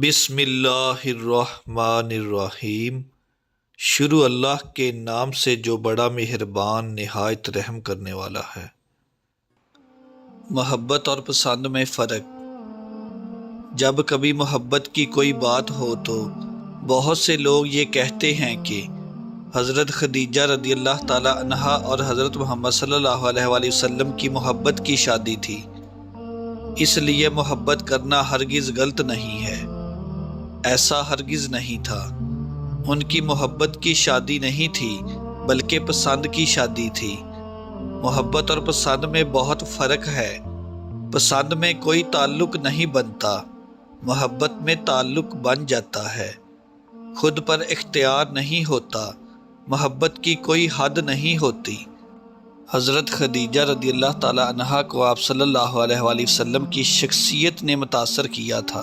بسم اللہ الرحمن الرحیم۔ شروع اللہ کے نام سے جو بڑا مہربان نہایت رحم کرنے والا ہے۔ محبت اور پسند میں فرق۔ جب کبھی محبت کی کوئی بات ہو تو بہت سے لوگ یہ کہتے ہیں کہ حضرت خدیجہ رضی اللہ تعالی عنہا اور حضرت محمد صلی اللہ علیہ وآلہ وسلم کی محبت کی شادی تھی، اس لیے محبت کرنا ہرگز غلط نہیں ہے۔ ایسا ہرگز نہیں تھا۔ ان کی محبت کی شادی نہیں تھی بلکہ پسند کی شادی تھی۔ محبت اور پسند میں بہت فرق ہے۔ پسند میں کوئی تعلق نہیں بنتا، محبت میں تعلق بن جاتا ہے۔ خود پر اختیار نہیں ہوتا، محبت کی کوئی حد نہیں ہوتی۔ حضرت خدیجہ رضی اللہ تعالی عنہا کو آپ صلی اللہ علیہ وآلہ وسلم کی شخصیت نے متاثر کیا تھا،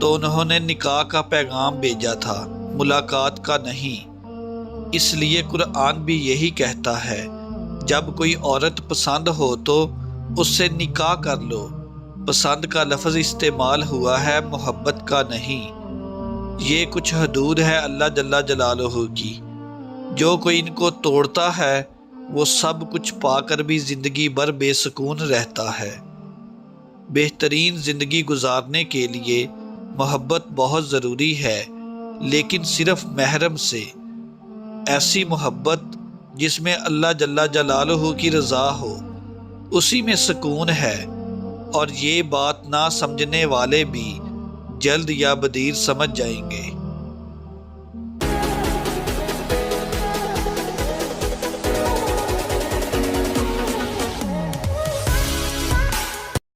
تو انہوں نے نکاح کا پیغام بھیجا تھا، ملاقات کا نہیں۔ اس لیے قرآن بھی یہی کہتا ہے، جب کوئی عورت پسند ہو تو اس سے نکاح کر لو۔ پسند کا لفظ استعمال ہوا ہے، محبت کا نہیں۔ یہ کچھ حدود ہے اللہ جل جلالہ کی، جو کوئی ان کو توڑتا ہے وہ سب کچھ پا کر بھی زندگی بھر بے سکون رہتا ہے۔ بہترین زندگی گزارنے کے لیے محبت بہت ضروری ہے، لیکن صرف محرم سے۔ ایسی محبت جس میں اللہ جل جلالہ کی رضا ہو، اسی میں سکون ہے، اور یہ بات نہ سمجھنے والے بھی جلد یا بدیر سمجھ جائیں گے۔